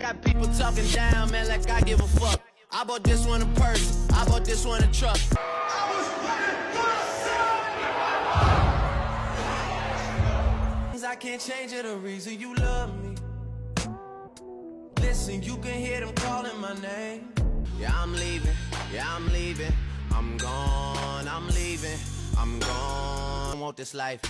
Got people talking down, man, like I give a fuck. I bought this one a purse, I bought this one a truck. I can't change it, the reason you love me. Listen, you can hear them calling my name. Yeah, I'm leaving, I'm gone, I'm leaving, I'm gone. I want this life.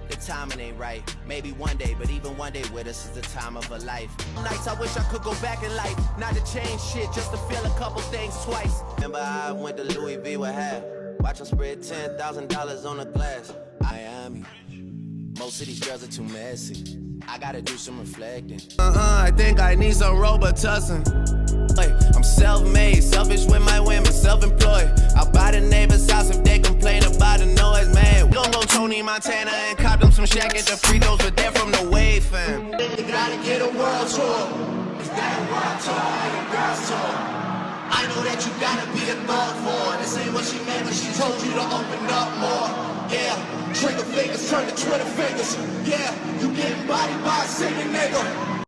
The timing ain't right. Maybe one day, but even one day with us is the time of a life. Nights I wish I could go back in life, not to change shit, just to feel a couple things twice. Remember I went to Louis V with half. Watch them spread $10,000 on the glass. Miami. Most of these girls are too messy. I gotta do some reflecting. I think I need some Robitussin. I'm self-made, selfish with my women, self-employed. I'll buy the neighbor's house if they complain about the noise, man. We gon' go Tony Montana and cop them some shack at the Fritos, but they're from the Wave, fam. They gotta get a world tour. Is that a world tour or a girl's tour? I know that you gotta be a thug for. This ain't what she meant when she told you to open up more. Yeah, trigger fingers turn to Twitter fingers. Yeah, you getting bodied by a singing nigga.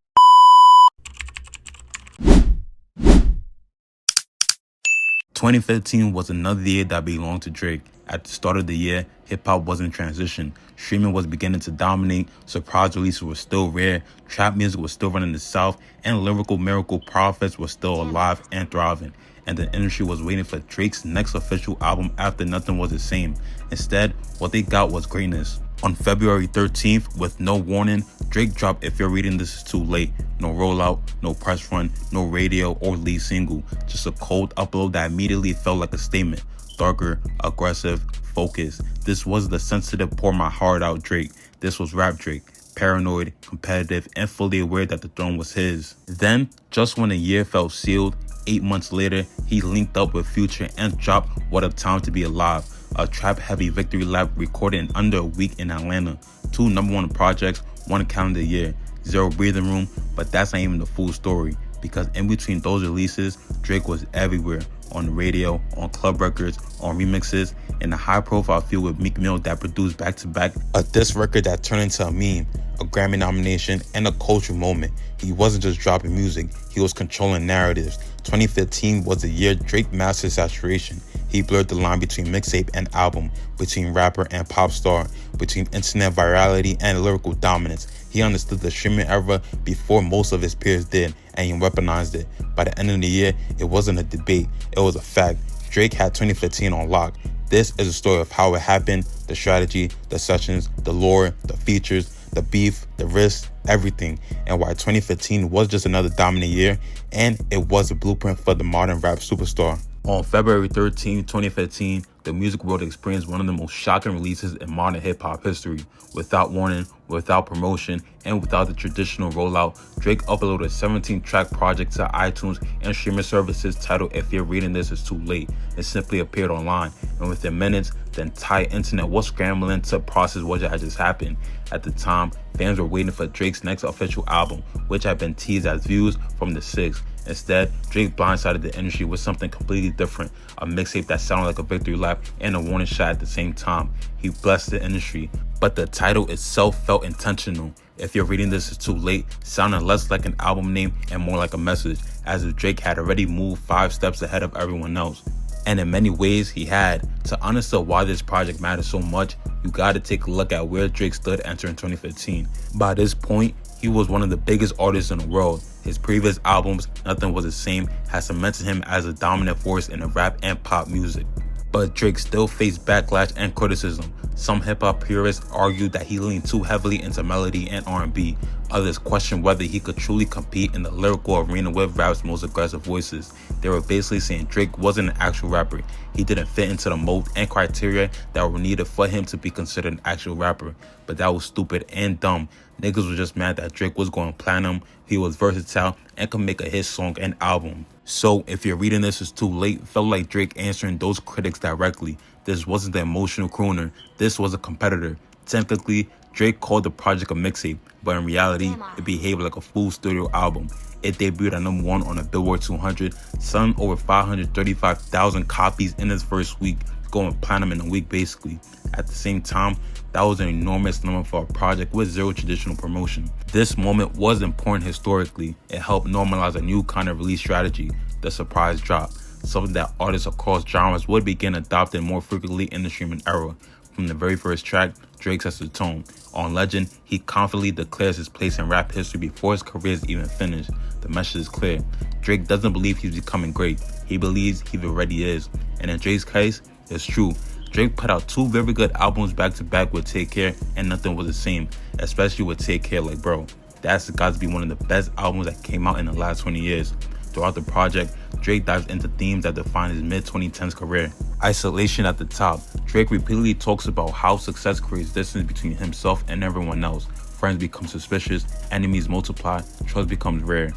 2015 was another year that belonged to Drake. At the start of the year, hip-hop was in transition. Streaming was beginning to dominate, surprise releases were still rare, trap music was still running the South, and lyrical miracle prophets were still alive and thriving. And the industry was waiting for Drake's next official album after nothing was the same. Instead, what they got was greatness. On February 13th, with no warning, Drake dropped If You're Reading This Is Too Late. No rollout, no press run, no radio or lead single. Just a cold upload that immediately felt like a statement. Darker, aggressive, focused. This was the sensitive pour my heart out Drake. This was rap Drake. Paranoid, competitive, and fully aware that the throne was his. Then, just when the year felt sealed, 8 months later, he linked up with Future and dropped What a Time to Be Alive, a trap-heavy victory lap recorded in under a week in Atlanta. 2 #1 projects, 1 calendar year, 0 breathing room, but that's not even the full story, because in between those releases, Drake was everywhere, on the radio, on club records, on remixes, in a high-profile feud with Meek Mill that produced back-to-back a diss record that turned into a meme, a Grammy nomination, and a cultural moment. He wasn't just dropping music, he was controlling narratives. 2015 was the year Drake mastered saturation. He blurred the line between mixtape and album, between rapper and pop star, between internet virality and lyrical dominance. He understood the streaming era before most of his peers did, and he weaponized it. By the end of the year, it wasn't a debate, it was a fact. Drake had 2015 on lock. This is a story of how it happened, the strategy, the sessions, the lore, the features, the beef, the risks, everything, and why 2015 was just another dominant year, and it was a blueprint for the modern rap superstar. On February 13, 2015, the music world experienced one of the most shocking releases in modern hip-hop history. Without warning, without promotion, and without the traditional rollout, Drake uploaded a 17-track project to iTunes and streaming services titled If You're Reading This Is Too Late. It simply appeared online, and within minutes, the entire internet was scrambling to process what had just happened. At the time, fans were waiting for Drake's next official album, which had been teased as Views from the 6th. Instead, Drake blindsided the industry with something completely different, a mixtape that sounded like a victory lap and a warning shot at the same time. He blessed the industry, but the title itself felt intentional. If You're Reading This Is Too Late sounded less like an album name and more like a message, as if Drake had already moved 5 steps ahead of everyone else. And in many ways, he had. To understand why this project matters so much, you gotta take a look at where Drake stood entering 2015. By this point, he was one of the biggest artists in the world. His previous albums, Nothing Was the Same, had cemented him as a dominant force in the rap and pop music. But Drake still faced backlash and criticism. Some hip-hop purists argued that he leaned too heavily into melody and R&B. Others questioned whether he could truly compete in the lyrical arena with rap's most aggressive voices. They were basically saying Drake wasn't an actual rapper. He didn't fit into the mold and criteria that were needed for him to be considered an actual rapper. But that was stupid and dumb. Niggas were just mad that Drake was going platinum, he was versatile, and could make a hit song and album. So, If You're Reading This Is Too Late felt like Drake answering those critics directly. This wasn't the emotional crooner, this was a competitor. Technically, Drake called the project a mixtape, but in reality, it behaved like a full studio album. It debuted at #1 on the Billboard 200, selling over 535,000 copies in its first week. going platinum in a week basically. At the same time, that was an enormous number for a project with zero traditional promotion. This moment was important historically. It helped normalize a new kind of release strategy, the surprise drop, something that artists across genres would begin adopting more frequently in the streaming era. From the very first track, Drake sets the tone. On Legend, he confidently declares his place in rap history before his career is even finished. The message is clear. Drake doesn't believe he's becoming great. He believes he already is. And in Drake's case, it's true. Drake put out 2 very good albums back to back with Take Care, and nothing was the same, especially with Take Care. Like, bro, that's got to be one of the best albums that came out in the last 20 years. Throughout the project, Drake dives into themes that define his mid-2010s career. Isolation at the top. Drake repeatedly talks about how success creates distance between himself and everyone else. Friends become suspicious, enemies multiply, trust becomes rare.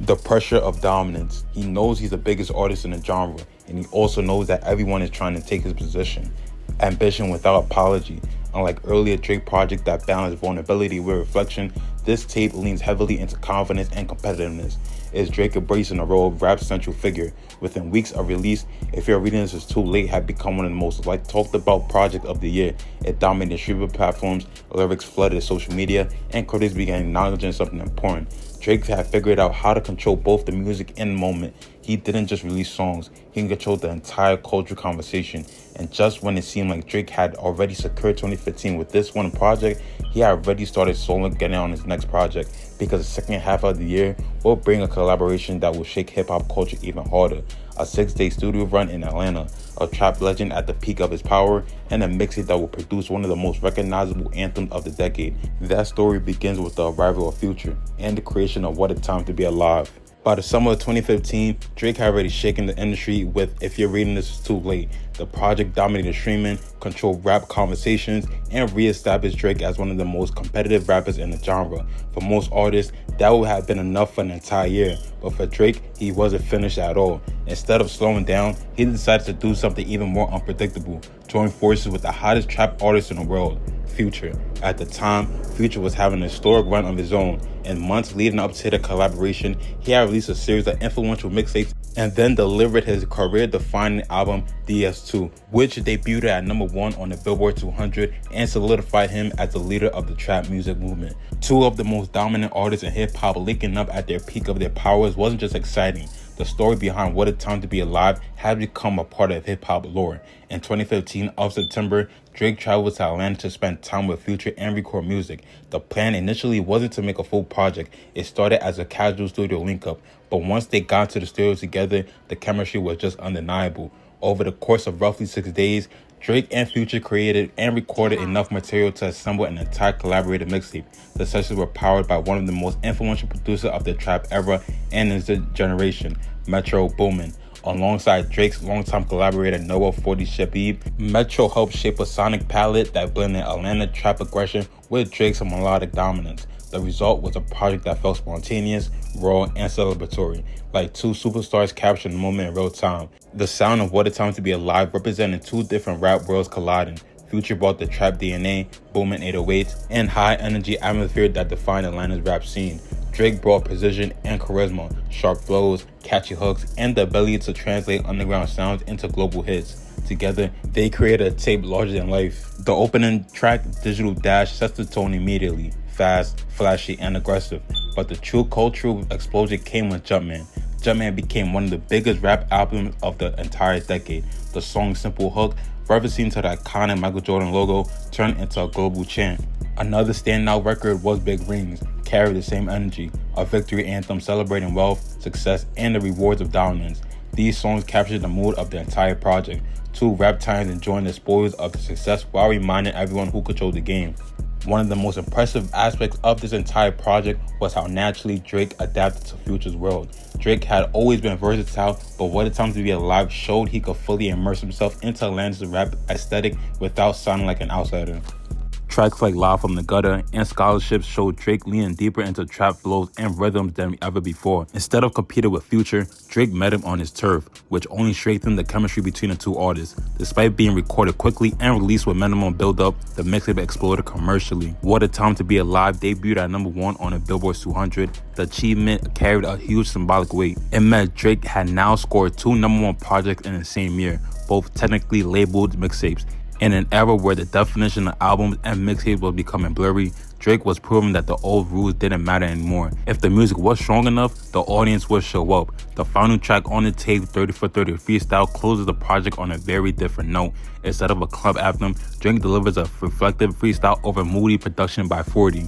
The pressure of dominance. He knows he's the biggest artist in the genre, and he also knows that everyone is trying to take his position. Ambition without apology. Unlike earlier Drake projects that balance vulnerability with reflection, this tape leans heavily into confidence and competitiveness. Is Drake embracing the role of rap's central figure? Within weeks of release, If You're Reading This Is Too Late had become one of the most talked about projects of the year. It dominated streaming platforms, lyrics flooded social media, and critics began acknowledging something important. Drake had figured out how to control both the music and the moment. He didn't just release songs, he controlled the entire cultural conversation. And just when it seemed like Drake had already secured 2015 with this one project, he had already started solo getting on his next project, because the second half of the year will bring a collaboration that will shake hip-hop culture even harder. A 6-day studio run in Atlanta, a trap legend at the peak of his power, and a mixtape that will produce one of the most recognizable anthems of the decade. That story begins with the arrival of Future and the creation of What a Time to Be Alive. By the summer of 2015, Drake had already shaken the industry with If You're Reading This Is Too Late. The project dominated streaming, controlled rap conversations, and re-established Drake as one of the most competitive rappers in the genre. For most artists, that would have been enough for an entire year, but for Drake, he wasn't finished at all. Instead of slowing down, he decided to do something even more unpredictable, join forces with the hottest trap artist in the world, Future. At the time, Future was having a historic run of his own. In months leading up to the collaboration, he had released a series of influential mixtapes and then delivered his career-defining album DS2, which debuted at #1 on the Billboard 200 and solidified him as the leader of the trap music movement. 2 of the most dominant artists in hip-hop linking up at their peak of their powers wasn't just exciting. The story behind What a Time to Be Alive had become a part of hip-hop lore. In 2015 of September, Drake traveled to Atlanta to spend time with Future and record music. The plan initially wasn't to make a full project. It started as a casual studio link-up, but once they got to the studio together, the chemistry was just undeniable. Over the course of roughly 6 days, Drake and Future created and recorded enough material to assemble an entire collaborated mixtape. The sessions were powered by one of the most influential producers of the trap era and his generation, Metro Boomin. Alongside Drake's longtime collaborator Noah 40 Shabib, Metro helped shape a sonic palette that blended Atlanta trap aggression with Drake's melodic dominance. The result was a project that felt spontaneous, raw, and celebratory, like 2 superstars capturing the moment in real time. The sound of What a Time to Be Alive represented 2 different rap worlds colliding. Future brought the trap DNA, booming 808s, and high-energy atmosphere that defined Atlanta's rap scene. Drake brought precision and charisma, sharp flows, catchy hooks, and the ability to translate underground sounds into global hits. Together, they created a tape larger than life. The opening track, Digital Dash, sets the tone immediately. Fast, flashy, and aggressive. But the true cultural explosion came with Jumpman. Jumpman became one of the biggest rap albums of the entire decade. The song's simple hook, referencing to the iconic Michael Jordan logo, turned into a global chant. Another standout record was Big Rings, carried the same energy, a victory anthem celebrating wealth, success, and the rewards of dominance. These songs captured the mood of the entire project. 2 rap titans enjoying the spoils of the success while reminding everyone who controlled the game. One of the most impressive aspects of this entire project was how naturally Drake adapted to Future's world. Drake had always been versatile, but What a Time to Be Alive showed he could fully immerse himself into Atlanta's rap aesthetic without sounding like an outsider. Tracks like Live from the Gutter and Scholarships showed Drake leaning deeper into trap flows and rhythms than ever before. Instead of competing with Future, Drake met him on his turf, which only strengthened the chemistry between the 2 artists. Despite being recorded quickly and released with minimum build-up, the mixtape exploded commercially. What a Time to Be Alive debuted at #1 on the Billboard 200. The achievement carried a huge symbolic weight. It meant Drake had now scored 2 #1 projects in the same year, both technically labeled mixtapes. In an era where the definition of albums and mixtapes was becoming blurry, Drake was proving that the old rules didn't matter anymore. If the music was strong enough, the audience would show up. The final track on the tape, 30 for 30 Freestyle, closes the project on a very different note. Instead of a club anthem, Drake delivers a reflective freestyle over moody production by 40.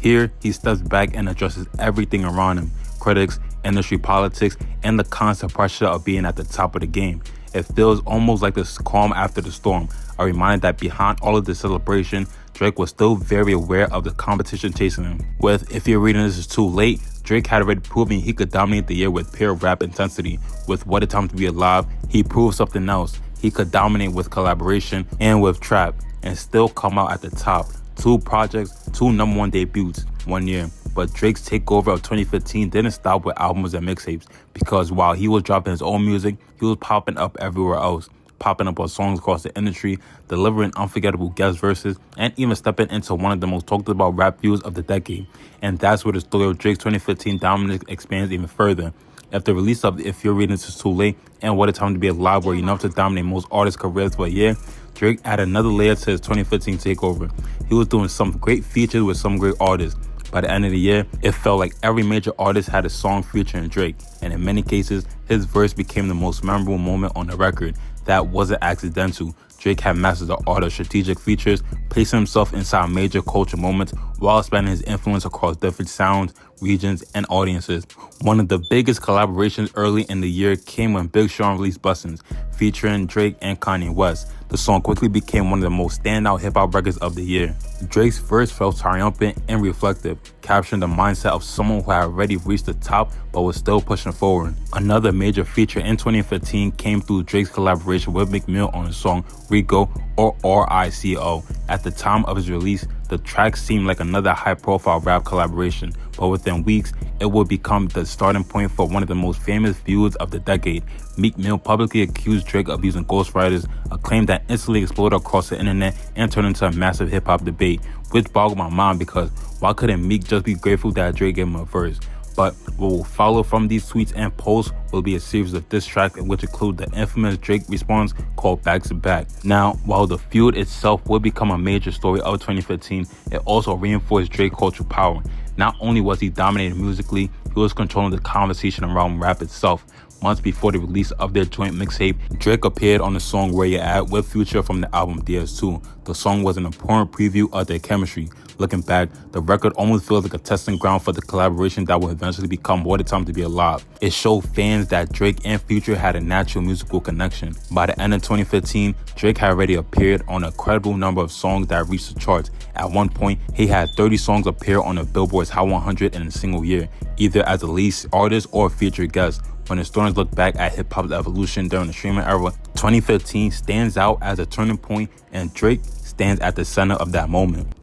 Here, he steps back and addresses everything around him: critics, industry politics, and the constant pressure of being at the top of the game. It feels almost like this calm after the storm, a reminder that behind all of the celebration, Drake was still very aware of the competition chasing him. With If You're Reading This Is Too Late, Drake had already proven he could dominate the year with pure rap intensity. With What a Time to Be Alive, he proved something else. He could dominate with collaboration and with trap, and still come out at the top. 2 projects, 2 #1 debuts, 1 year. But Drake's takeover of 2015 didn't stop with albums and mixtapes, because while he was dropping his own music, he was popping up everywhere else. Popping up on songs across the industry, delivering unforgettable guest verses, and even stepping into one of the most talked about rap views of the decade. And that's where the story of Drake's 2015 dominance expands even further. If the release of If You're Reading This Is Too Late and What a Time to Be Alive were enough to dominate most artists' careers for a year, Drake added another layer to his 2015 takeover. He was doing some great features with some great artists. By the end of the year, it felt like every major artist had a song featuring Drake, and in many cases, his verse became the most memorable moment on the record. That wasn't accidental. Drake had mastered the art of strategic features, placing himself inside major culture moments while expanding his influence across different sounds, regions, and audiences. One of the biggest collaborations early in the year came when Big Sean released Bustin', featuring Drake and Kanye West. The song quickly became one of the most standout hip-hop records of the year. Drake's verse felt triumphant and reflective, capturing the mindset of someone who had already reached the top but was still pushing forward. Another major feature in 2015 came through Drake's collaboration with Meek Mill on the song Rico, or R-I-C-O. At the time of his release, the track seemed like another high-profile rap collaboration, but within weeks, it would become the starting point for one of the most famous feuds of the decade. Meek Mill publicly accused Drake of using ghostwriters, a claim that instantly exploded across the internet and turned into a massive hip-hop debate, which boggled my mind because why couldn't Meek just be grateful that Drake gave him a verse? But what will follow from these tweets and posts will be a series of diss tracks, which include the infamous Drake response called Back to Back. Now, while the feud itself would become a major story of 2015, it also reinforced Drake's cultural power. Not only was he dominating musically, he was controlling the conversation around rap itself. Months before the release of their joint mixtape, Drake appeared on the song Where You At with Future from the album DS2. The song was an important preview of their chemistry. Looking back, the record almost feels like a testing ground for the collaboration that will eventually become What a Time to Be Alive. It showed fans that Drake and Future had a natural musical connection. By the end of 2015, Drake had already appeared on a credible number of songs that reached the charts. At one point, he had 30 songs appear on the Billboard's Hot 100 in a single year, either as a lead artist or a featured guest. When historians look back at hip-hop's evolution during the streaming era, 2015 stands out as a turning point, and Drake stands at the center of that moment.